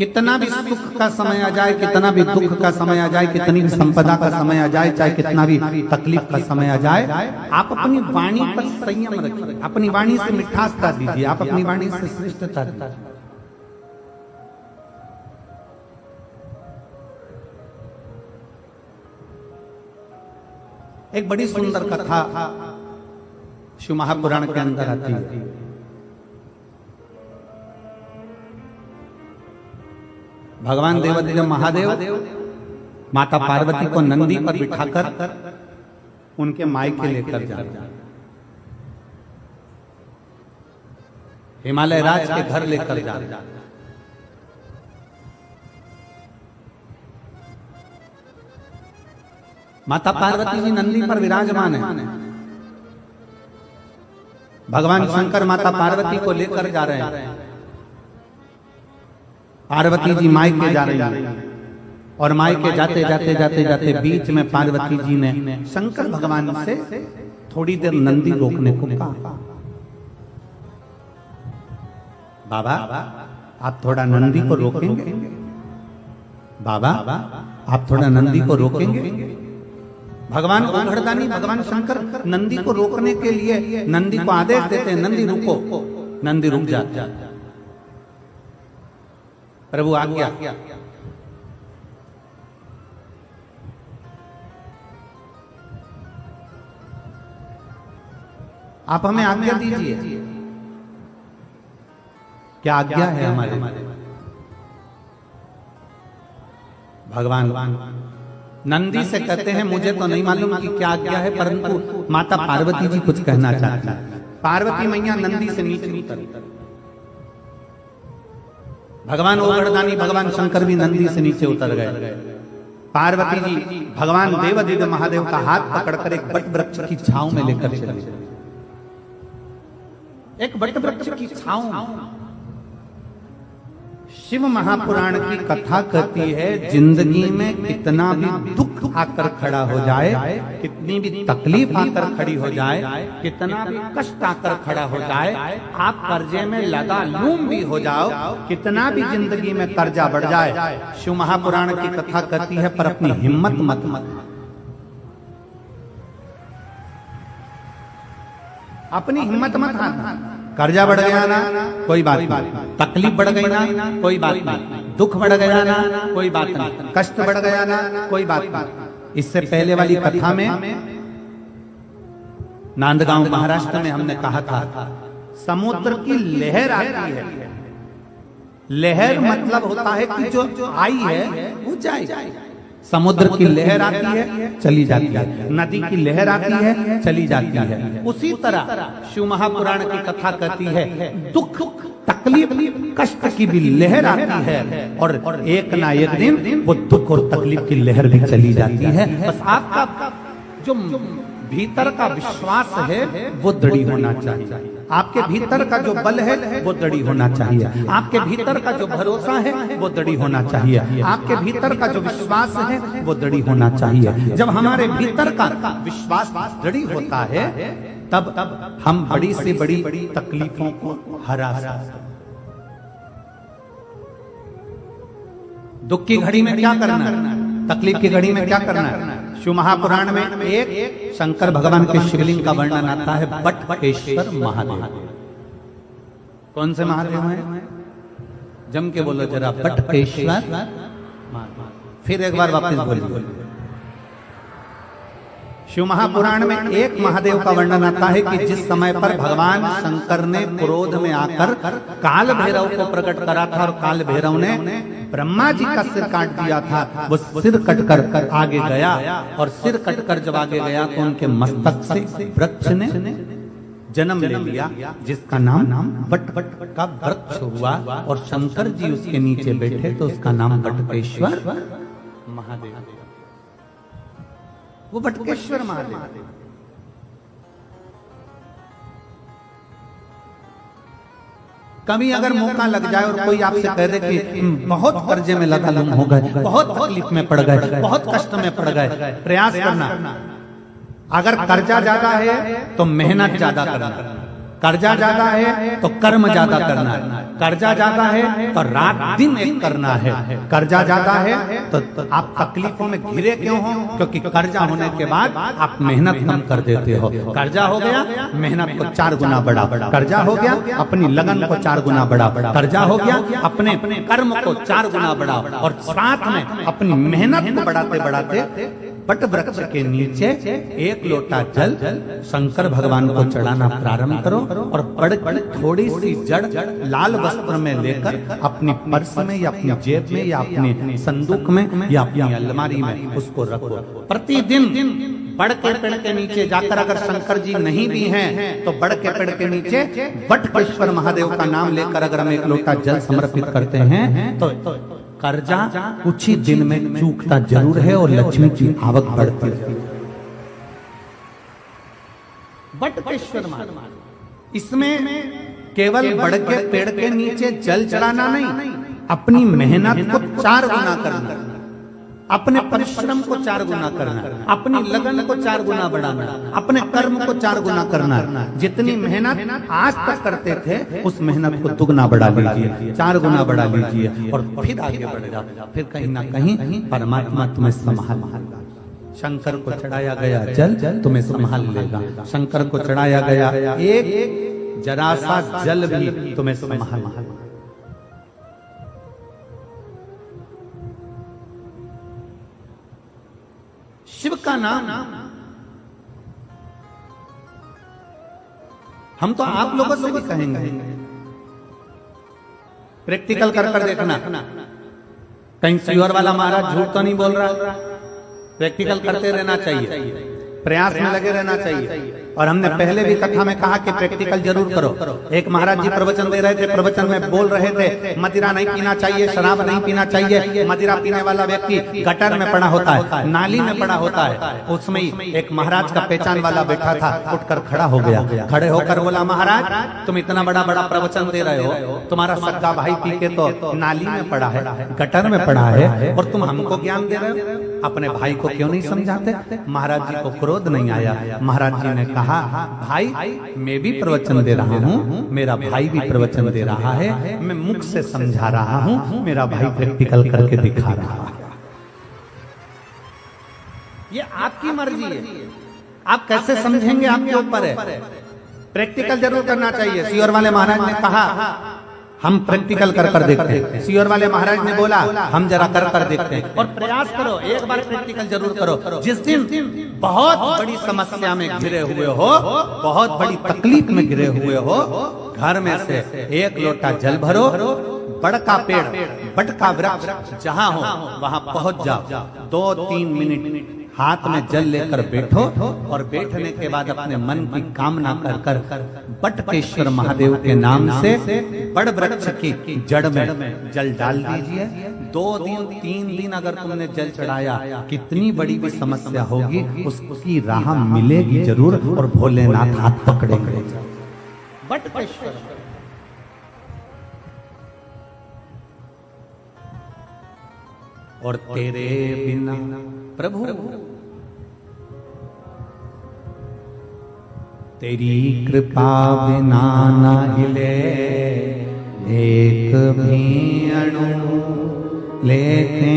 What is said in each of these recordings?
कितना भी सुख का समय आ जाए, कितना भी दुख का समय आ जाए, कितनी भी संपदा का समय आ जाए, चाहे कितना भी तकलीफ का समय आ जाए, आप अपनी वाणी पर संयम रखिए, अपनी वाणी से मिठासता दीजिए, आप अपनी वाणी से श्रेष्ठता दीजिए। एक बड़ी सुंदर कथा शिव महापुराण के अंदर आती है। भगवान देवादिदेव महादेव माता पार्वती को नंदी पर बिठाकर उनके मायके लेकर जा रहे, हिमालय राज के घर लेकर जा रहे। माता पार्वती जी नंदी पर विराजमान है। भगवान शंकर माता पार्वती को लेकर जा रहे हैं। पार्वती जी मायके जा रही हैं और मायके जाते जाते जाते जाते बीच में पार्वती जी ने शंकर भगवान से थोड़ी देर नंदी रोकने को कहा। बाबा आप थोड़ा नंदी को रोकेंगे? बाबा आप थोड़ा नंदी को रोकेंगे? भगवान ओघड़दानी भगवान शंकर नंदी को रोकने के लिए नंदी को आदेश देते हैं, नंदी रुको। नंदी रुक जाता है। प्रभु आज्ञा। आप हमें आज्ञा दीजिए। क्या आज्ञा है हमारे? भगवान नंदी से कहते हैं मुझे तो नहीं मालूम कि क्या आज्ञा है, परंतु माता पार्वती जी कुछ कहना चाहती है। पार्वती मैया नंदी से नीचे उतरी। भगवान ओघड़दानी भगवान शंकर भी नंदी से नीचे उतर गए। पार्वती जी भगवान देवादिदेव महादेव का हाथ पकड़कर एक बट वृक्ष की छांव में लेकर चले। एक बट वृक्ष की छांव। शिव महापुराण की कथा कहती है जिंदगी में कितना भी दुख आकर खड़ा हो जाए, कितनी भी तकलीफ आकर खड़ी हो जाए, कितना भी कष्ट आकर खड़ा हो जाए, आप कर्जे में लगा लूम भी हो जाओ, कितना भी जिंदगी में कर्जा बढ़ जाए, शिव महापुराण की कथा कहती है पर अपनी हिम्मत मत अपनी हिम्मत मत हारना। कर्जा बढ़ गया ना कोई बात नहीं, तकलीफ बढ़ गई ना कोई बात नहीं, दुख बढ़ गया ना कोई बात नहीं, कष्ट बढ़ गया ना कोई बात नहीं। इससे पहले वाली कथा में नांदगांव महाराष्ट्र में हमने कहा था समुद्र की लहर आती है। लहर मतलब होता है कि जो आई है वो जाए। समुद्र की लहर आती है चली जाती है, नदी की लहर आती है चली जाती है। उसी तरह शिव महापुराण की कथा कहती है दुख तकलीफ कष्ट की भी लहर आती है और एक ना एक दिन वो दुख और तकलीफ की लहर भी चली जाती है। बस आपका जो भीतर का विश्वास है वो दृढ़ होना चाहिए। आपके भीतर का जो बल है वो दृढ़ होना चाहिए। आपके भीतर का जो भरोसा है वो दृढ़ होना चाहिए। आपके भीतर का जो विश्वास है वो दृढ़ होना चाहिए। जब हमारे भीतर का विश्वास दृढ़ होता है तब हम बड़ी से बड़ी तकलीफों को हरा सकते हैं। दुख की घड़ी में क्या करना है, तकलीफ की घड़ी में क्या करना है? शिव महापुराण में एक शंकर भगवान के शिवलिंग का वर्णन आता है बटकेश्वर महादेव। कौन से महादेव हैं? जम के बोलो जरा, बटकेश्वर। फिर एक बार वापस बोलिए। शिव महापुराण में एक महादेव का वर्णन आता है कि जिस समय पर भगवान शंकर ने क्रोध में आकर काल भैरव को प्रकट करा था और काल भैरव ने ब्रह्मा जी का सिर काट दिया था, वो सिर कटकर आगे गया और सिर कटकर जब आगे गया तो उनके मस्तक से वृक्ष ने जन्म ले लिया जिसका नाम बट का वृक्ष हुआ और शंकर जी उसके नीचे बैठे तो उसका नाम बटकेश्वर महादेव। वो बटकेश्वर महादेव। कभी अगर मौका लग जाए और कोई आपसे कह दे कि बहुत कर्जे में लगा लूम हो गए, बहुत तकलीफ में पड़ गए, बहुत कष्ट में पड़ गए, प्रयास करना। अगर कर्जा ज्यादा है तो मेहनत ज्यादा करना। कर्जा ज्यादा है तो कर्म ज्यादा करना है, कर्जा ज्यादा है तो रात दिन एक करना है, कर्जा ज्यादा है तो आप तकलीफों में घिरे क्यों हो? क्योंकि कर्जा होने के बाद आप मेहनत कम कर देते हो। कर्जा हो गया मेहनत को 4 गुना बढ़ा, कर्जा हो गया अपनी लगन को 4 गुना बढ़ा, कर्जा हो गया अपने कर्म को 4 गुना बढ़ा, और साथ में अपनी मेहनत को बढ़ाते बढ़ाते बट वृक्ष के नीचे 1 लोटा जल शंकर भगवान को चढ़ाना प्रारंभ करो, और बड़ थोड़ी सी जड़ लाल वस्त्र में लेकर अपनी पर्स में या अपनी जेब में या अपने संदूक में या अपनी अलमारी में उसको रखो। प्रतिदिन बड़ के पेड़ के नीचे जाकर, अगर शंकर जी नहीं भी हैं तो बड़ के पेड़ के नीचे बटकेश्वर महादेव का नाम लेकर अगर हम 1 लोटा जल समर्पित करते हैं तो कर्जा कुछ ही दिन में चूकता जरूर है और लक्ष्मी की आवक बढ़ती है। बटकेश्वर महादेव, इसमें केवल बड़ के पेड़ के नीचे जल चढ़ाना नहीं, अपनी मेहनत को 4 गुना करना, अपने परिश्रम को 4 गुना करना, अपनी लगन को 4 गुना बढ़ाना, अपने कर्म को 4 गुना करना। जितनी मेहनत आज तक करते थे उस मेहनत को दुगना बढ़ा लीजिए, 4 गुना बढ़ा लीजिए, और फिर आगे बढ़ जाओ। फिर कहीं ना कहीं परमात्मा तुम्हें संभाल लेगा। शंकर को चढ़ाया गया जल तुम्हें संभाल लेगा। शंकर को चढ़ाया गया एक जरा सा जल भी तुम्हें संभाल लेगा। शिव का नाम हम तो आप लोगों से भी कहेंगे, प्रैक्टिकल कर कर देखना। कहीं सीहोर वाला महाराज झूठ तो नहीं बोल रहा। प्रैक्टिकल करते रहना चाहिए, प्रयास में लगे रहना चाहिए। और हमने पहले भी कथा में कहा कि प्रैक्टिकल जरूर करो। एक महाराज जी प्रवचन दे रहे थे, प्रवचन में बोल रहे थे मदिरा नहीं पीना चाहिए, शराब नहीं पीना चाहिए। मदिरा पीने वाला व्यक्ति गटर में पड़ा होता है, नाली में पड़ा होता है। उसमें एक महाराज का पहचान वाला बैठा था, उठकर खड़ा हो गया। खड़े होकर बोला, महाराज तुम इतना बड़ा बड़ा प्रवचन दे रहे हो, तुम्हारा सगा भाई पी के तो नाली में पड़ा है, गटर में पड़ा है, और तुम हमको ज्ञान दे रहे हो। अपने भाई को क्यों नहीं समझाते? महाराज जी को क्रोध नहीं आया। महाराज जी ने कहा, भाई मैं भी प्रवचन दे रहा हूँ, मेरा भाई भी प्रवचन दे रहा है, मैं मुख से समझा रहा हूँ, मेरा भाई प्रैक्टिकल करके दिखा रहा है। ये आपकी मर्जी है, आप कैसे समझेंगे आपके ऊपर है। प्रैक्टिकल जरूर करना चाहिए। सीहोर वाले महाराज ने कहा हम प्रैक्टिकल कर कर देखते हैं। सीहोर वाले महाराज ने बोला हम जरा कर कर देखते हैं। और प्रयास करो, एक बार प्रैक्टिकल जरूर करो। जिस दिन बहुत बड़ी समस्या में घिरे हुए हो, बहुत बड़ी तकलीफ में घिरे हुए हो, घर में से 1 लोटा जल भरो, बड़ का पेड़, बट का वृक्ष जहां हो वहां पहुंच जाओ। 2-3 मिनट हाथ में जल लेकर बैठो, और बैठने के बाद अपने मन की कामना कर कर बटकेश्वर महादेव के नाम से बड़ वृक्ष की जड़ में जल डाल दीजिए। 2 दिन 3 दिन अगर तुमने जल चढ़ाया, कितनी बड़ी भी समस्या होगी उसकी राह मिलेगी जरूर, और भोलेनाथ हाथ पकड़ेंगे। बटकेश्वर और तेरे बिना प्रभु, तेरी कृपा बिना ना हिले एक भी अणु, लेते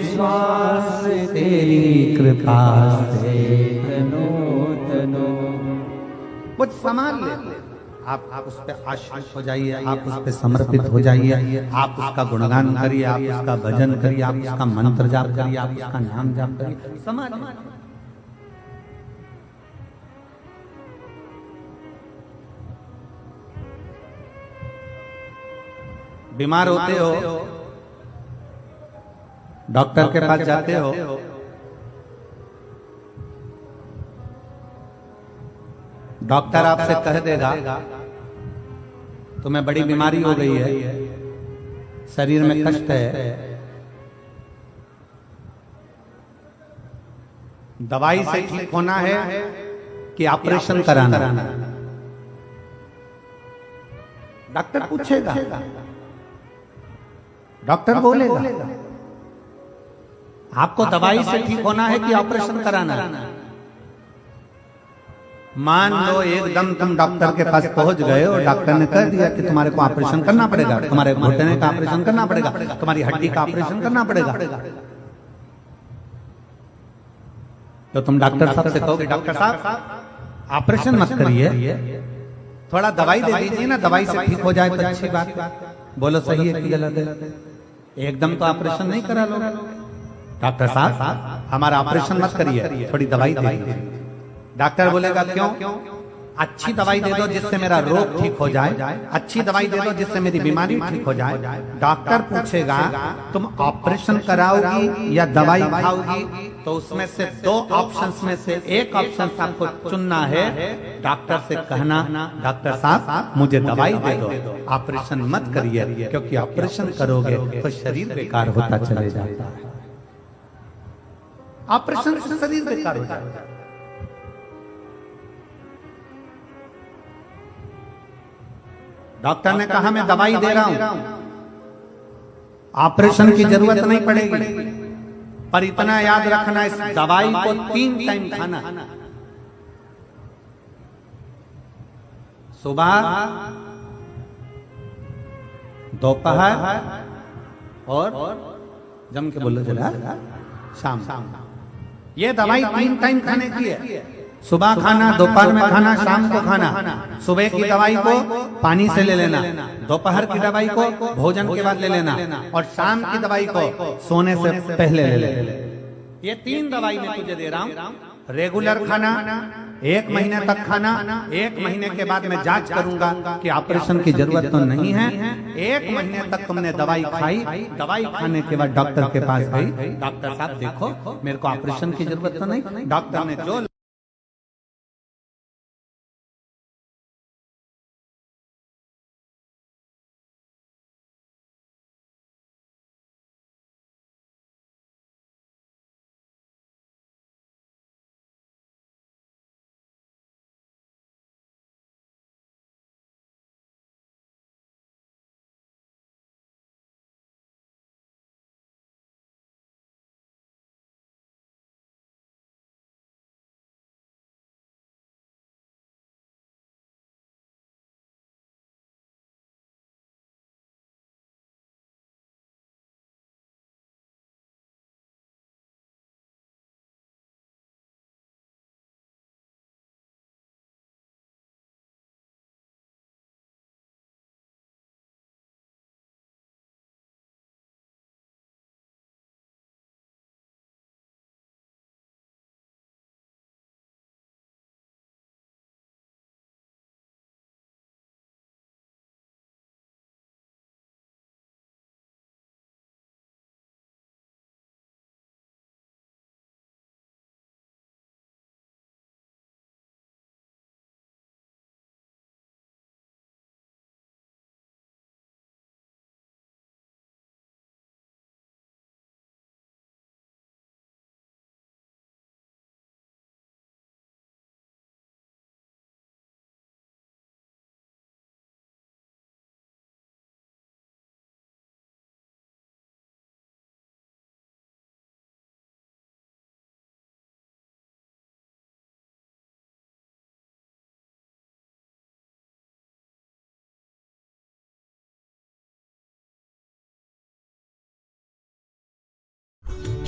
श्वास तेरी कृपा से तनो तनो। वो संभाल ले, आप उस पे आश्रित हो जाइए, आप उस पे समर्पित हो जाइए, आप उसका गुणगान करिए, आप उसका भजन करिए, आप उसका मंत्र जाप करिए, आप उसका नाम जाप करिए। समाज बीमार होते हो, डॉक्टर के पास जाते हो, डॉक्टर आपसे कह देगा तुम्हें बड़ी बीमारी हो गई है, शरीर में कष्ट है, दवाई से ठीक होना है कि ऑपरेशन कराना। डॉक्टर पूछेगा, डॉक्टर बोलेगा आपको दवाई से ठीक होना है कि ऑपरेशन कराना। मान लो एकदम तुम डॉक्टर के पास पहुंच गए और डॉक्टर ने कह दिया कि तुम्हारे को ऑपरेशन करना पड़ेगा, तुम्हारे घुटने का ऑपरेशन करना पड़ेगा, तुम्हारी हड्डी का ऑपरेशन करना पड़ेगा, तो तुम डॉक्टर साहब से कहोगे डॉक्टर साहब ऑपरेशन मत करिए, थोड़ा दवाई दे दीजिए ना, दवाई से ठीक हो जाए तो अच्छी बात। बोलो सही है कि गलत है? एकदम तो ऑपरेशन नहीं करा लो। डॉक्टर साहब हमारा ऑपरेशन मत करिए, थोड़ी दवाई दे दीजिए। डॉक्टर बोलेगा क्यों? अच्छी दवाई दे दो जिससे मेरा रोग ठीक हो जाए, अच्छी दवाई दे दो जिससे मेरी बीमारी ठीक हो जाए। डॉक्टर पूछेगा तुम ऑपरेशन कराओगी या दवाई खाओगी, तो उसमें से दो ऑप्शंस में से एक ऑप्शन आपको चुनना है। डॉक्टर से कहना डॉक्टर साहब मुझे दवाई दे दो, ऑपरेशन मत करिए, क्योंकि ऑपरेशन करोगे तो शरीर बेकार होता चले जाता है। ऑपरेशन से शरीर बेकार हो जाता है। डॉक्टर ने कहा मैं दवाई दे रहा हूं, ऑपरेशन की जरूरत नहीं पड़ेगी, पर इतना याद रखना इस दवाई को 3 टाइम खाना, सुबह, दोपहर और जम के बोलो जरा शाम। ये दवाई 3 टाइम खाने की है। सुबह खाना, दोपहर में खाना, शाम को खाना। सुबह की दवाई को पानी से ले लेना, दोपहर की दवाई को भोजन के बाद ले लेना, और शाम की दवाई को सोने से पहले ले लेना। ये 3 दवाई मैं तुझे दे रहा हूँ। रेगुलर खाना, 1 महीने तक खाना, 1 महीने के बाद मैं जांच करूंगा कि ऑपरेशन की जरूरत तो नहीं है। 1 महीने तक तुमने दवाई खाई, दवाई खाने के बाद डॉक्टर के पास गई, डॉक्टर साहब देखो मेरे को ऑपरेशन की जरूरत तो नहीं। डॉक्टर ने जो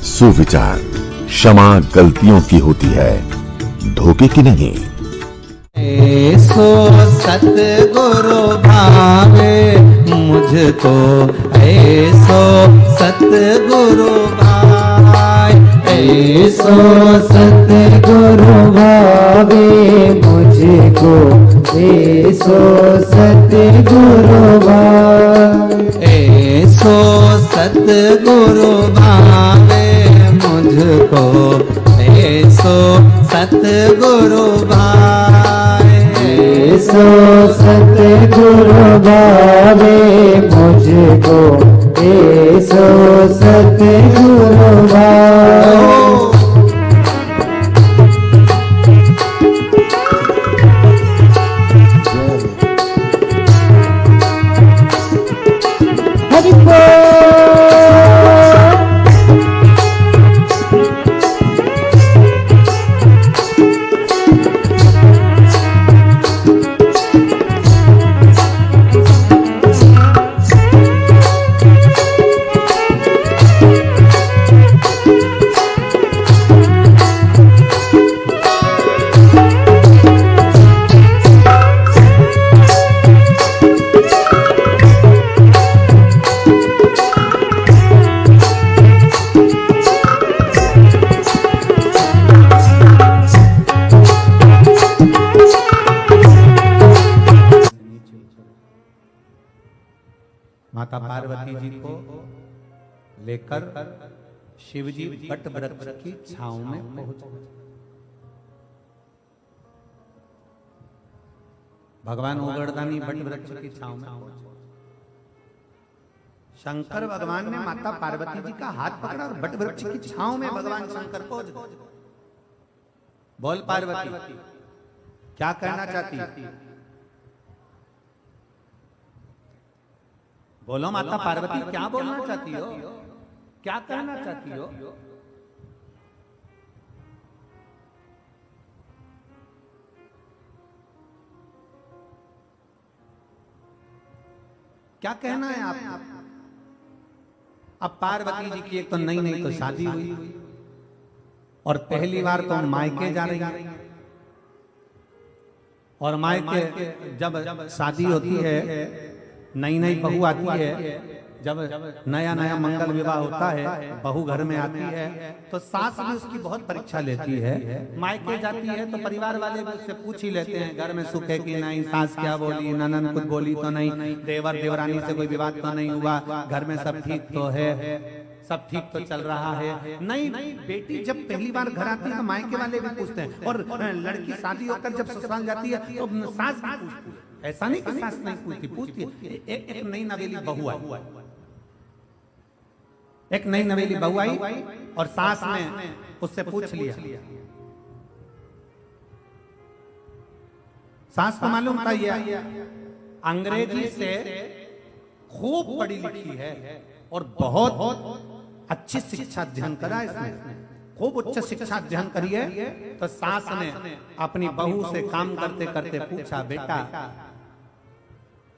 सुविचार, क्षमा गलतियों की होती है, धोखे की नहीं। ऐसो सतगुरु भावे मुझको, ऐसो सतगुरु भाई, ऐसो सतगुरु भावे मुझको, ऐसो सतगुरु भाई, ऐसो सतगुरु भावे मुझको, ऐसो सतगुरु भाई, ऐसो सतगुरु भावे मुझको, ऐसो सतगुरु भाई। माता पार्वती जी को लेकर शिव जी वट वृक्ष की छांव में पहुंच गए। भगवान उगड़दानी वट वृक्ष की छांव में पहुंचे। शंकर भगवान ने माता पार्वती जी का हाथ पकड़ा और वट वृक्ष की छांव में भगवान शंकर पहुंच गए। बोल पार्वती, क्या कहना चाहती? बोलो माता पार्वती, क्या बोलना चाहती हो? क्या कहना चाहती हो? क्या कहना है आप? अब पार्वती जी की एक तो नई नई तो शादी हुई और पहली बार तो मायके जा रही है। और मायके जब शादी होती है, नई नई बहू आती है, जब नया नया मंगल विवाह होता है, बहू घर में आती है तो सास भी उसकी बहुत परीक्षा लेती है। मायके जाती है तो परिवार वाले भी उससे पूछ ही लेते हैं, घर में सुख है कि नहीं, सास क्या बोली, ननद कुछ बोली तो नहीं, देवर देवरानी से कोई विवाद तो नहीं हुआ, घर में सब ठीक तो है, सब ठीक तो चल रहा है। नहीं, बेटी जब पहली बार घर आती है तो मायके वाले भी पूछते हैं, और लड़की शादी होकर जब ससुराल जाती है तो सास भी पूछती है। ऐसा नहीं कि सास नहीं पूछती, पूछती है। एक नई नवेली बहू आई, एक नई नवेली बहू आई और सास ने उससे पूछ लिया। सास को मालूम था ये अंग्रेजी से खूब पढ़ी लिखी है और बहुत अच्छी शिक्षा अध्ययन करा इसने, खूब उच्च शिक्षा अध्ययन करी है। तो सास ने अपनी बहू से काम करते करते पूछा, बेटा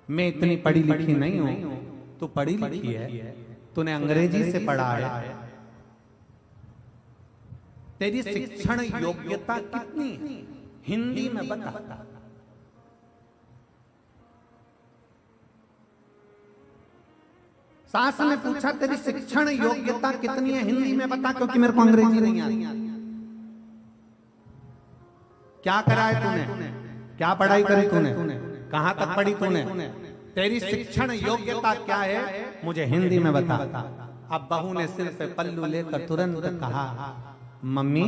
मैं इतनी पढ़ी लिखी नहीं हूं, तू पढ़ी लिखी है, तूने अंग्रेजी से पढ़ा है, तेरी शिक्षण योग्यता कितनी है, हिंदी में बता। सास ने पूछा तेरी शिक्षण योग्यता कितनी है, हिंदी में बता, क्योंकि मेरे को अंग्रेजी नहीं आती। क्या करा है तूने, क्या पढ़ाई करी तूने, कहां तक पढ़ी तूने, तेरी शिक्षण योग्यता क्या है, मुझे हिंदी में बता। अब बहू ने सिर पे पल्लू लेकर तुरंत कहा, मम्मी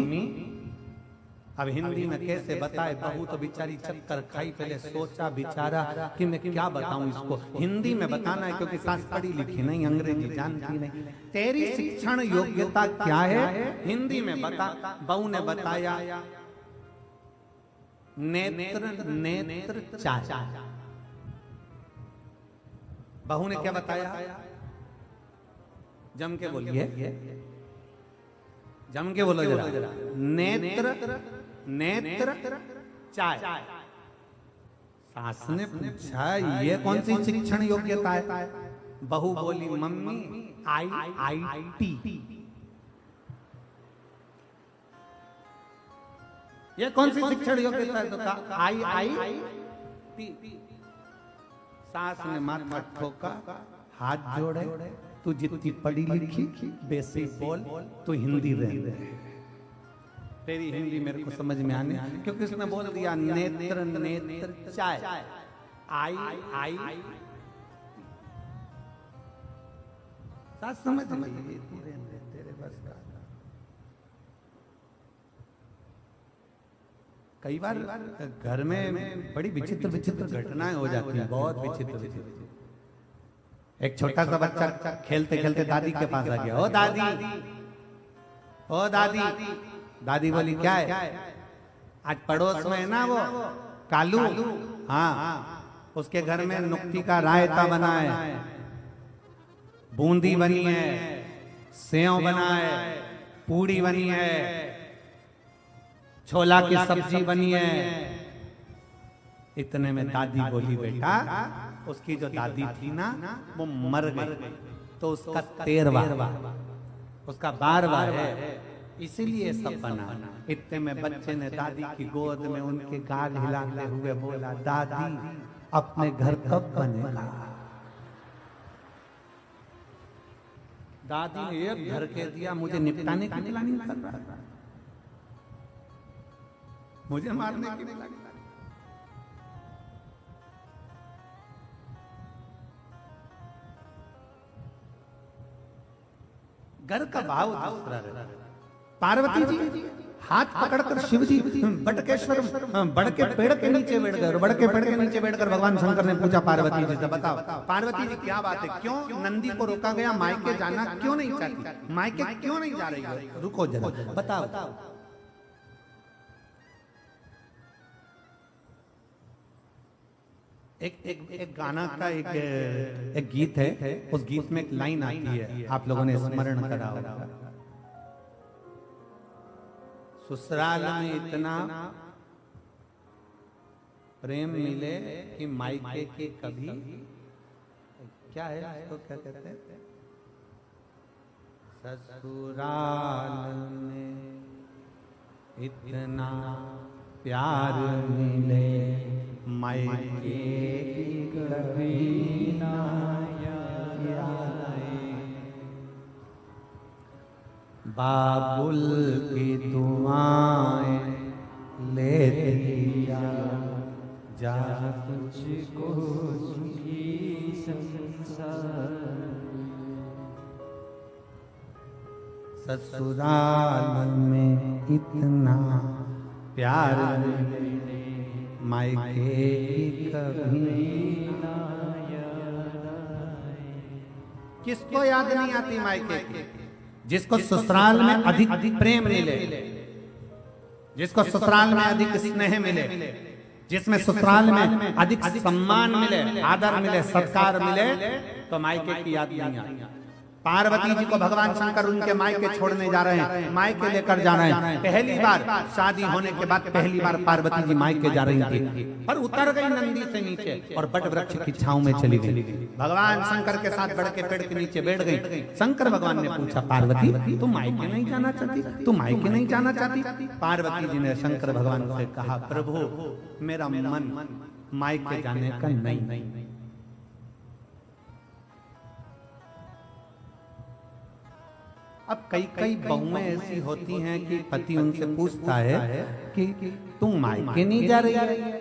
अब हिंदी में कैसे बताए। बहू तो बेचारी चक्कर खाई, पहले सोचा बिचारा कि मैं क्या बताऊं इसको, हिंदी में बताना है क्योंकि सास पढ़ी लिखी नहीं, अंग्रेजी जानती नहीं। तेरी शिक्षण योग्यता क्या है, हिंदी में बता। बहू ने बताया, नेत्र नेत्र चाचा। बहू ने क्या बताया, जम के बोलिए, जम के बोलो जरा, नेत्र नेत्र चाय। सास ने पूछा ये कौन सी शिक्षण योग्यता है। बहू बोली, मम्मी IIT। ये कौन सी शिक्षण योग्यता है, तो कहा IIT। सास ने माथा ठोका, हाथ जोड़े, तू जितनी पढ़ी लिखी बेसिक बोल, तू हिंदी रहने, तेरी हिंदी मेरे को समझ में आने, क्योंकि उसने बोल दिया नेत्र नेत्र चाय, आई। सास समझ गई, तू रहने, तेरे बस का। कई बार घर में बड़ी विचित्र विचित्र घटनाएं हो जाती हैं, बहुत विचित्र विचित्र। एक छोटा सा बच्चा खेलते खेलते दादी के पास आ गया, ओ दादी, ओ दादी। दादी बोली, क्या है? आज पड़ोस में है ना वो कालू, हाँ, उसके घर में नुक्ती का रायता बना है, बूंदी बनी है, सेव बना है, पूड़ी बनी है, छोला की सब्जी बनी है। इतने में दादी बोली, बेटा उसकी जो दादी थी ना वो मर गई, तो उसका 13वां, उसका 12वां है, इसीलिए सब बना। इतने में बच्चे ने दादी की गोद में उनके गाल हिलाते हुए बोला, दादी अपने घर कब बनेगा। दादी ने एक घर के दिया, मुझे निपटाने की प्लानिंग कर रहा था, मुझे मारने की प्लानिंग। घर का भाव दूसरा रहता है। पार्वती जी हाथ पकड़कर शिव जी बटकेश्वर बड़ के पेड़ के नीचे बैठ गए और बड़ के पेड़ के नीचे बैठकर भगवान शंकर ने पूछा पार्वती जी से, बताओ पार्वती जी क्या बात है, क्यों नंदी को रोका गया, मायके जाना क्यों नहीं चाहती, मायके क्यों नहीं जा रही है, रुको जरा बताओ। एक गाना का एक गीत है, उस गीत में एक लाइन आती है, आप लोगों ने स्मरण करा होगा, ससुराल में इतना प्रेम मिले कि मायके के कभी, क्या है उसको क्या कहते हैं, ससुराल में इतना प्यार मिले मायके कभी ना याद आए, बाबुल की दुआएं लेती जा तुझको सुखी संसार, ससुराल में इतना प्यार मिले मायके कभी ना याद आए। किसको याद नहीं आती मायके की? जिसको ससुराल में अधिक प्रेम मिले, जिसको ससुराल में अधिक स्नेह मिले, जिसमें ससुराल में अधिक सम्मान मिले, आदर मिले, सत्कार मिले, तो मायके की याद नहीं आती। पार्वती जी को भगवान शंकर उनके मायके छोड़ने जा रहे हैं, मायके लेकर जा रहे हैं। पहली बार शादी होने के बाद पहली बार पार्वती जी मायके जा रही थी, पर उतर गई नंदी से नीचे और बट वृक्ष की छांव में चली गई। भगवान शंकर के साथ बड़ के पेड़ के नीचे बैठ गई। शंकर भगवान ने पूछा, पार्वती तुम मायके नहीं जाना चाहती, तुम मायके नहीं जाना चाहती? पार्वती जी ने शंकर भगवान से कहा, प्रभु मेरा मन मायके जाने का नहीं। अब कई बहुएं ऐसी होती हैं कि पति उनसे पूछता है कि तुम मायके नहीं जा रही है,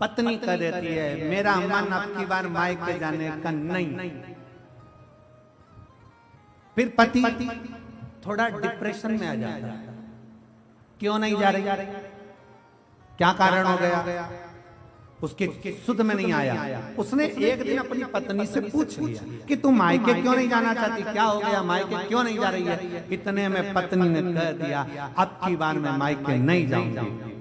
पत्नी कह देती है मेरा मन अब की बार मायके जाने का नहीं। फिर पति थोड़ा डिप्रेशन में आ जाता है, क्यों नहीं जा रही, क्या कारण हो गया, उसके सुध में नहीं आया। उसने एक दिन अपनी पत्नी से पूछ लिया कि तुम मायके क्यों नहीं जाना चाहती, क्या हो गया, मायके क्यों नहीं जा रही है? इतने में पत्नी ने कह दिया, अब की बार मैं मायके नहीं जाऊंगी,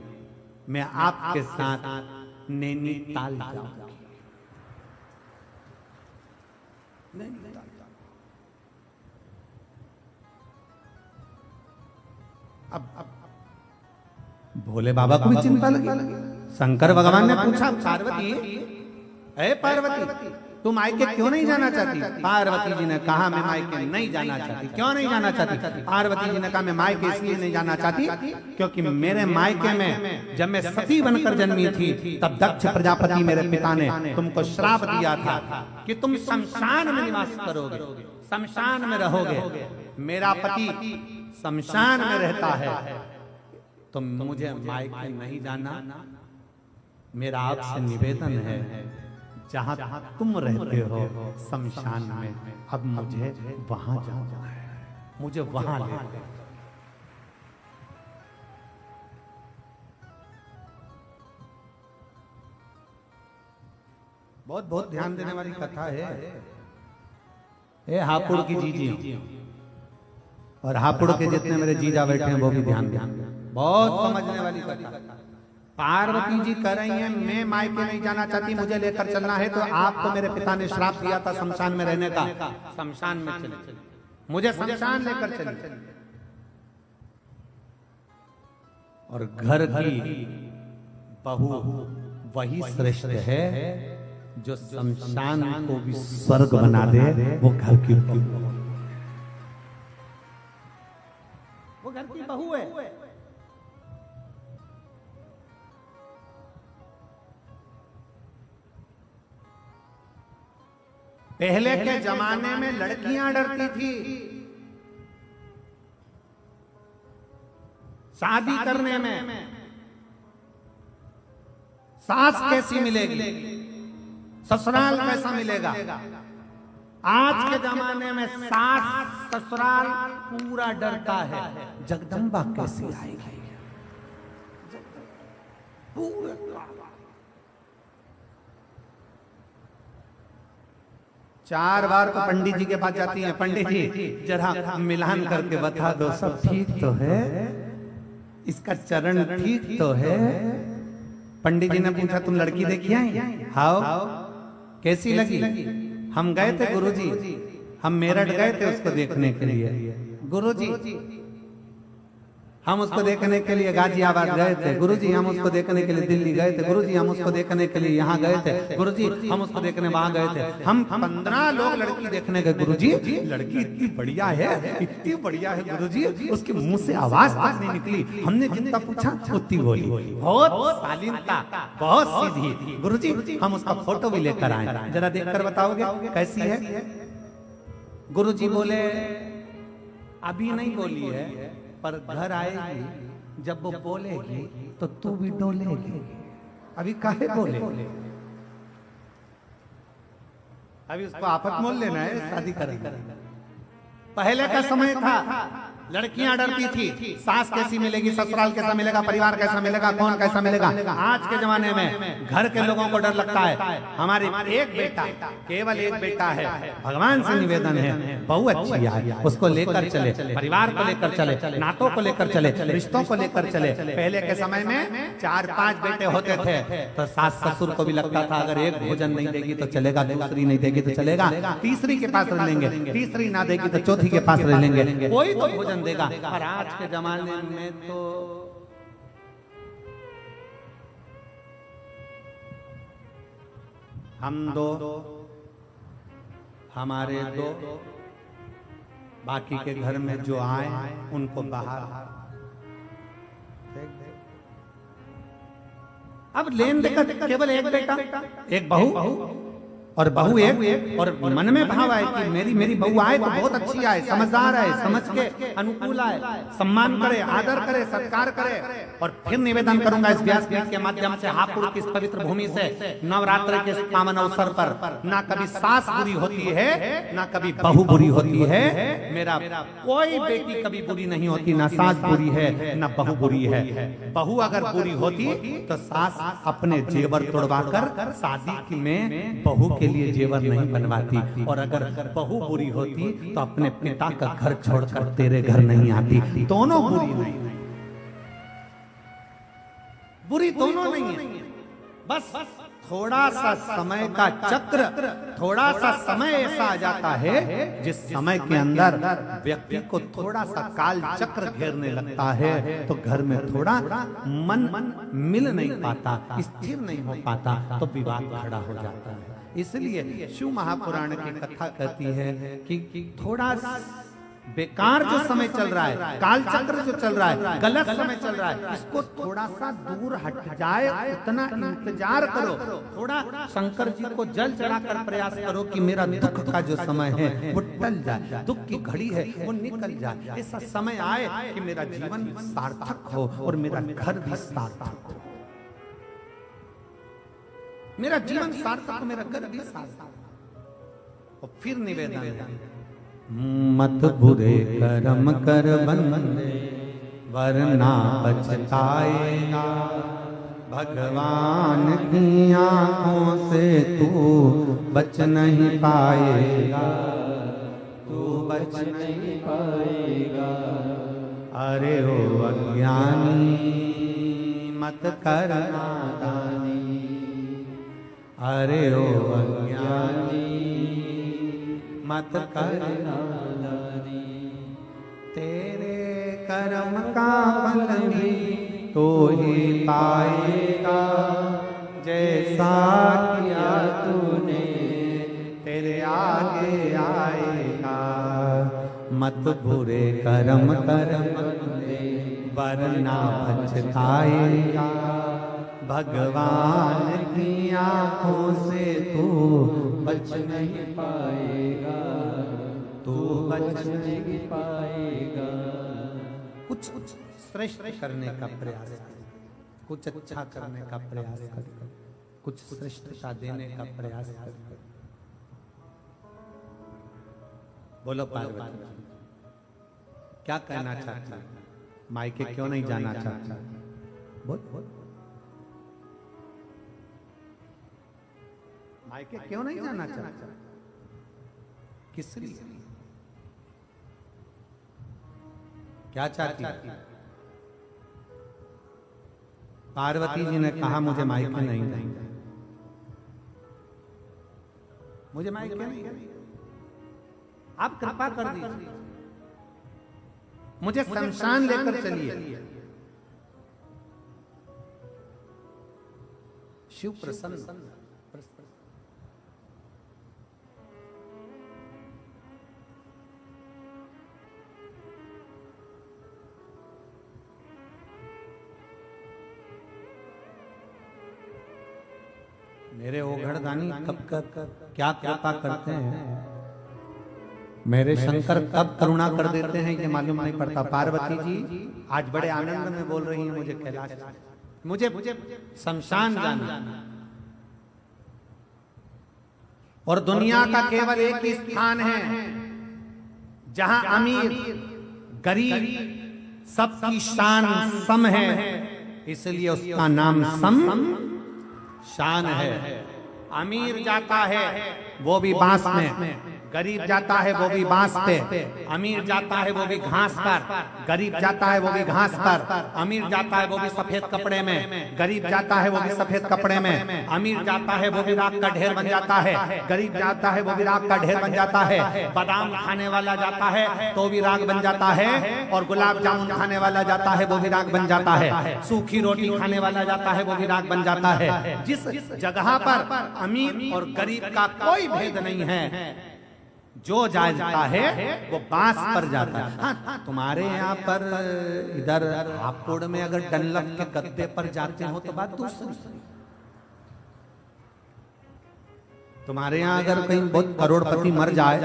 मैं आपके साथ नैनीताल जाऊंगी। अब भोले बाबा को भी चिंता लगी। शंकर भगवान ने पूछा, पार्वती ऐ पार्वती तुम मायके क्यों नहीं जाना चाहती? पार्वती जी ने कहा, मैं मायके नहीं जाना चाहती। क्यों नहीं जाना चाहती? पार्वती जी ने कहा, मैं मायके इसलिए नहीं जाना चाहती क्योंकि मेरे मायके में जब मैं सती बनकर जन्मी थी तब दक्ष प्रजापति मेरे पिता ने तुमको श्राप दिया था कि तुम शमशान में निवास करोगे, शमशान में रहोगे। मेरा पति शमशान में रहता है, तो मुझे मायके नहीं जाना। मेरा आपसे निवेदन है, जहां तुम रहते हो शमशान में, अब मुझे वहां जाना है, मुझे वहां ले जाओ। बहुत बहुत ध्यान देने वाली कथा है। ये हापुड़ की जीजी और हापुड़ के जितने मेरे जीजा बैठे हैं वो भी ध्यान दें, बहुत समझने वाली कथा। पार्वती जी कह रही हैं, मैं मायके नहीं जाना चाहती, मुझे लेकर चलना है, तो आपको मेरे पिता ने श्राप दिया था शमशान में रहने का, शमशान में चले, मुझे शमशान लेकर चले। और घर की बहू वही श्रेष्ठ है जो शमशान को भी स्वर्ग बना दे, वो घर की बहू, वो घर की बहू है। पहले के जमाने में लड़कियां डरती थी शादी करने में, सास कैसी मिलेगी, ससुराल कैसा मिलेगा। आज के जमाने में सास ससुराल पूरा डरता है, जगदम्बा कैसे आएगी? पूरा 4 बार तो पंडित जी के पास जाती हैं, पंडित जी जरा मिलान करके बता दो सब ठीक तो है, इसका चरण ठीक तो है। पंडित जी ने पूछा तुम लड़की देखी आई? हाउ कैसी लगी? हम गए थे गुरुजी, हम मेरठ गए थे उसको देखने के लिए गुरुजी, हम उसको देखने के लिए गाजियाबाद गए थे गुरुजी, हम उसको देखने के लिए दिल्ली गए थे गुरुजी, हम उसको देखने के लिए यहाँ गए थे गुरुजी, हम उसको देखने वहां गए थे। हम 15 लोग लड़की देखने गए गुरुजी, लड़की इतनी बढ़िया है, इतनी बढ़िया है गुरुजी, उसके मुंह से आवाज तक नहीं निकली। हमने जितना पूछा उतनी बोली, बहुत शालीनता, बहुत सीधी। गुरुजी हम उसका फोटो भी लेकर आए, जरा देखकर बताओगे कैसी है? गुरुजी बोले अभी नहीं बोली है, पर घर आएगी जब वो बोलेगी तो तू भी डोलेगी। अभी काहे बोले? अभी उसको आफत मोल लेना है, शादी करेंगे। पहले का समय था लड़कियां डरती थी, सास कैसी मिलेगी, ससुराल कैसा मिलेगा, परिवार कैसा मिलेगा, कौन कैसा मिलेगा। आज के जमाने में घर के लोगों को डर लगता है, हमारे एक बेटा, केवल एक बेटा है, भगवान से निवेदन है बहू अच्छी है, उसको लेकर चले, परिवार को लेकर चले, नातों को लेकर चले, रिश्तों को लेकर चले। पहले के समय में 4-5 बेटे होते थे तो सास ससुर को भी लगता था अगर एक भोजन नहीं देगी तो चलेगा, दूसरी नहीं देगी तो चलेगा, तीसरी के पास रह लेंगे, तीसरी ना देगी तो चौथी के पास रह लेंगे, कोई तो भोजन देगा। पर आज के जमाने में तो हम 2, हमारे 2, बाकी के घर में जो आए उनको बाहर। अब लेन देकर केवल एक बेटा, एक बहू और बहू एक, और मन में भाव आए कि मेरी बहू आए तो बहुत अच्छी आए, समझदार आए, समझ के अनुकूल आए, सम्मान करे, आदर करे, सत्कार करे। और फिर निवेदन करूंगा इस व्यासपीठ के माध्यम से, हापुड़ की इस पवित्र भूमि से, नवरात्र के पावन अवसर पर ना कभी सास बुरी होती है, ना कभी बहू बुरी होती है। मेरा कोई बेटी कभी बुरी नहीं होती, ना सास बुरी है ना बहू बुरी है। बहू अगर बुरी होती तो सास अपने जेवर तोड़वा कर शादी में बहू के लिए जेवर नहीं बनवाती, और अगर बहू बुरी होती तो अपने पिता का घर छोड़कर तेरे घर नहीं आती। दोनों बुरी नहीं, बुरी दोनों नहीं है, बस थोड़ा सा समय का चक्र, थोड़ा सा समय ऐसा आ जाता है जिस समय के अंदर व्यक्ति को थोड़ा सा काल चक्र घेरने लगता है तो घर में थोड़ा मन मिल नहीं पाता, स्थिर नहीं हो पाता, तो विवाद खड़ा हो जाता है। इसलिए शिव महापुराण की कथा कहती है कि थोड़ा बेकार जो समय चल रहा है, काल चक्र जो चल रहा है, गलत समय चल रहा है, इसको थोड़ा सा दूर हट जाए उतना इंतजार करो। थोड़ा शंकर जी को जल चढ़ाकर प्रयास करो कि मेरा दुख का जो समय है वो टल जाए, दुख की घड़ी है वो निकल जाए, ऐसा समय आए कि मेरा जीवन सार्थक हो और मेरा घर भी सार्थक हो, मेरा जीवन सार्थक हो, मेरा घर भी सार्थक। और फिर निवेदन है, मत बुरे कर्म कर बंदे वरना पछताएगा, भगवान की आंखों से तू बच नहीं पाएगा, तू बच नहीं पाएगा। अरे ओ अज्ञानी मत कर नादानी, अरे ओ अज्ञानी मत कर नादानी, तेरे कर्म का फल भी तो ही पाएगा, जैसा किया तूने तेरे आगे आएगा। मत बुरे कर्म कर वरना पछताएगा, भगवान की आंखों से तू बच नहीं पाएगा, तू बच नहीं पाएगा। कुछ श्रेष्ठ करने का प्रयास कर, कुछ अच्छा करने का प्रयास कर, कुछ श्रेष्ठता देने का प्रयास कर। बोलो पार्वती क्या कहना चाहती है? मायके क्यों नहीं जाना चाहती? बोल मायके क्यों नहीं जाना चाहता? किस लिए? क्या चाहती? पार्वती जी ने कहा मुझे मायके नहीं जाएंगे, मुझे मायके नहीं, आप कृपा कर दीजिए, मुझे शमशान लेकर चलिए। शिव प्रसन्न। मेरे ओघड़दानी कब क्या कृपा करते हैं, मेरे शंकर कब करुणा कर देते हैं ये मालूम नहीं पड़ता। पार्वती जी आज बड़े आनंद में बोल रही हैं मुझे कैलाश, मुझे शमशान जाना, और दुनिया का केवल एक ही स्थान है जहां अमीर गरीब सबकी शान सम है, इसलिए उसका नाम सम शान है। अमीर जाता है वो भी बांस में, गरीब जाता है वो भी बांस पे, अमीर जाता है वो भी घास पर, गरीब जाता है वो भी घास पर, अमीर जाता है वो भी सफेद कपड़े में, गरीब जाता है वो भी सफेद कपड़े में, अमीर जाता है वो भी राख का ढेर बन जाता है, गरीब जाता है वो भी राख का ढेर बन जाता है, बादाम खाने वाला जाता है तो भी राख बन जाता है, और गुलाब जामुन खाने वाला जाता है वो भी राख बन जाता है, सूखी रोटी खाने वाला जाता है वो भी राख बन जाता है। जिस जगह पर अमीर और गरीब का कोई भेद नहीं है, जो जाता है वो बांस पर जाता है। हाँ, तुम्हारे यहाँ पर इधर हापुड़ में अगर डनलप के गद्दे पर जाते हो तो बात दूसरी। तुम्हारे यहाँ अगर कहीं बहुत करोड़पति मर जाए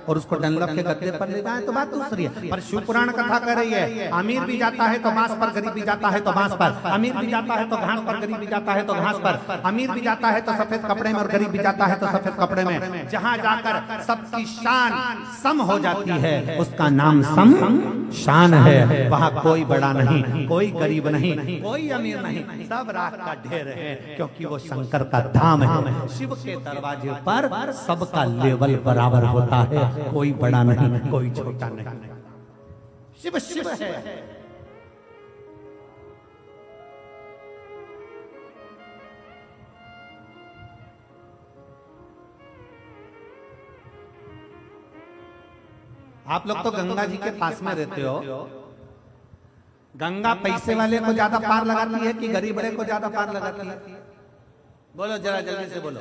और उसको डनलप के गद्दे पर ले जाए तो बात दूसरी है। पर शिव पुराण कथा कह रही है अमीर भी जाता है तो बांस पर, गरीब भी जाता है तो बांस पर, अमीर भी जाता है तो घास पर, गरीब भी जाता है तो घास पर, अमीर भी जाता है तो सफेद कपड़े में और गरीब भी जाता है तो सफेद कपड़े में। जहाँ जाकर सबकी शान सम हो जाती है उसका नाम सम शान है। वहाँ कोई बड़ा नहीं, कोई गरीब नहीं, कोई अमीर नहीं, सब राख का ढेर है, क्योंकि वो शंकर का धाम है। शिव के दरवाजे पर सबका लेवल बराबर होता है, कोई बड़ा नहीं, कोई छोटा नहीं। शिव शिव है। आप लोग तो गंगा जी के पास में रहते हो, गंगा पैसे वाले को ज्यादा पार लगाती है कि गरीब बड़े को ज्यादा पार लगाती है? बोलो जरा जल्दी से बोलो,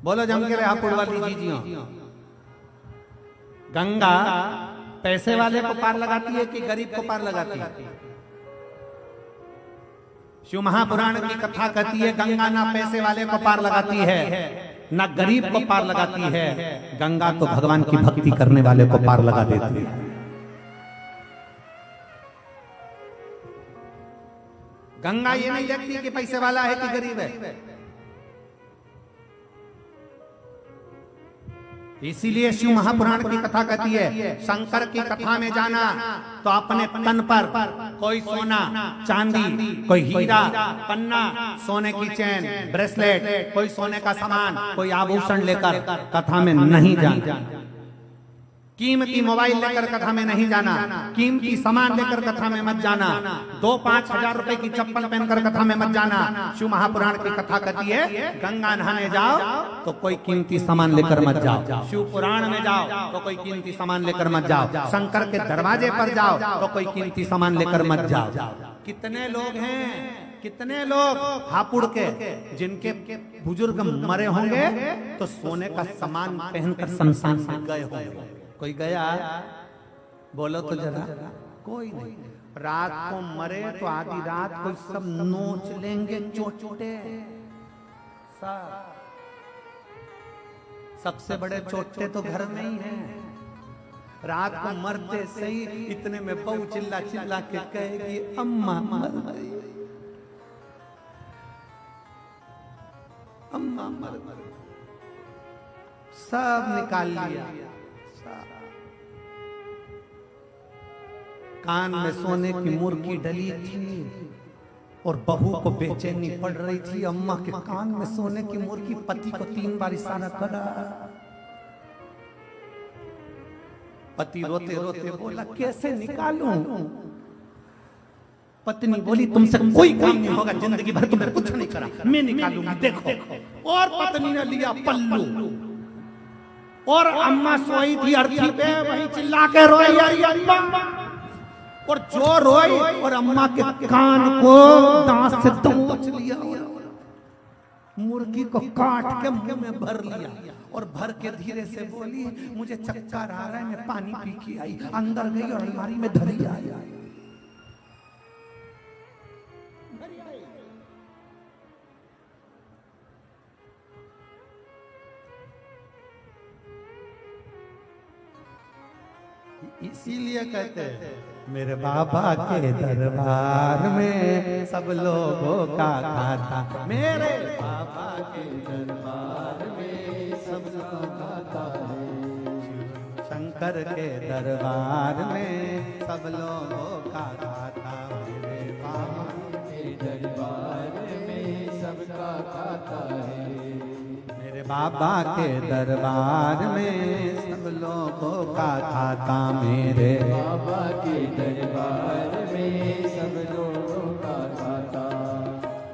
बोलो जम के हापुड़ वाली जीजियों। गंगा पैसे वाले को पार लगाती है कि गरीब को पार लगाती है? शिव महापुराण की कथा कहती है गंगा ना पैसे वाले को पार लगाती है ना गरीब को पार लगाती है, गंगा तो भगवान की भक्ति करने वाले को पार लगा देती है। गंगा ये नहीं देखती कि पैसे वाला है कि गरीब है। इसीलिए शिव महापुराण की कथा कहती है शंकर की कथा में जाना तो अपने तन पर कोई सोना चांदी, कोई हीरा पन्ना, सोने की चैन ब्रेसलेट, कोई सोने का सामान, कोई आभूषण लेकर कथा में नहीं जाना, कीमती मोबाइल लेकर कथा में नहीं जाना, कीमती सामान लेकर कथा में मत जाना, 2-5 हजार रुपए की चप्पल पहनकर कथा में मत जाना। शिव महापुराण की कथा कहती है गंगा नहाने जाओ तो कोई कीमती सामान लेकर मत जाओ, शिव पुराण में जाओ तो कोई कीमती सामान लेकर मत जाओ, शंकर के दरवाजे पर जाओ तो कोई कीमती सामान लेकर मत जाओ। कितने लोग हैं, कितने लोग हापुड़ के जिनके बुजुर्ग मरे होंगे तो सोने का सामान पहनकर शमशान में गए होंगे। कोई गया? बोलो तो जरा। कोई नहीं। रात को मरे तो आधी रात कोई सब नोच लेंगे चोटे। सबसे बड़े चोटे तो घर में ही हैं। रात को मरते सही इतने में बहू चिल्ला चिल्ला के कहेगी अम्मा मर गई, अम्मा मर गई। सब निकाल लिया, कान में सोने की मुर्गी डली थी और बहू को बेचैनी पड़ रही थी। अम्मा के कान में सोने की मुर्गी, पति को 3 बार इशारा करा। पति रोते रोते बोला कैसे निकालूं? पत्नी बोली तुमसे कोई काम नहीं होगा, जिंदगी भर तुमने कुछ नहीं करा, मैं निकालूंगी, देखो। और पत्नी ने लिया पल्लू और अम्मा सोई थी अर्थी पे, वहीं चिल्ला के रोई आई अम्मा। और जो रोई और अम्मा के कान को दांत से दबोच लिया, मुर्गी को काट के मुंह में भर लिया और भर के धीरे से बोली मुझे चक्कर आ रहा है, मैं पानी पी के आई। अंदर गई और अलमारी में धरी आई। इसीलिए कहते हैं मेरे बाबा के दरबार में सब लोगों का खाता। मेरे बाबा के दरबार में सब लोगों का खाता है। शंकर के दरबार में सब लोगों का खाता। मेरे बाबा के दरबार में सबका खाता है। मेरे बाबा के दरबार में सब लोगों का खाता। मेरे बाबा के दरबार में सब लोगों का खाता।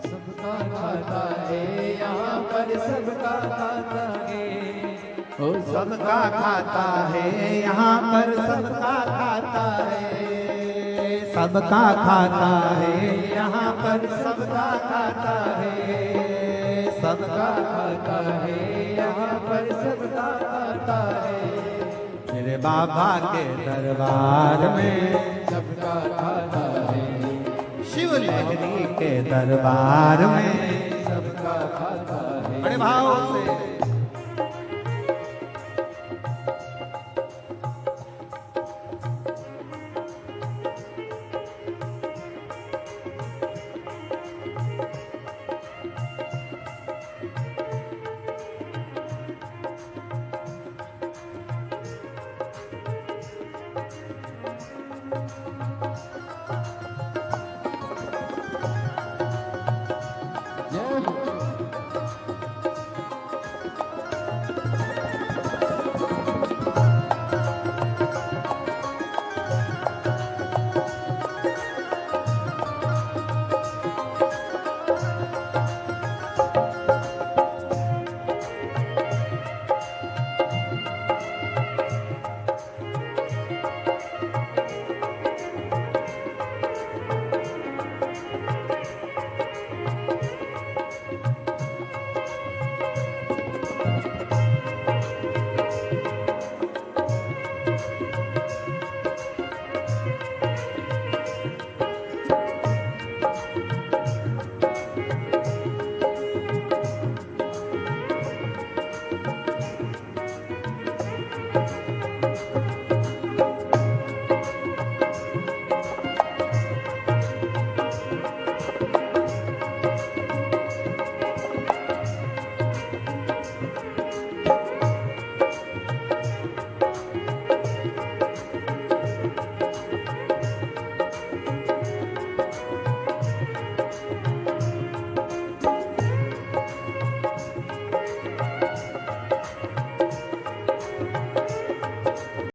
सबका खाता है यहाँ पर, सबका खाता है। ओ सबका खाता है यहाँ पर, सबका खाता है। सबका खाता है यहाँ पर, सबका खाता है। सबका खाता है यहाँ पर, सबका खाता है। मेरे बाबा के दरबार में सबका खाता है। शिव लहरी के दरबार में सबका खाता है। बड़े भाव से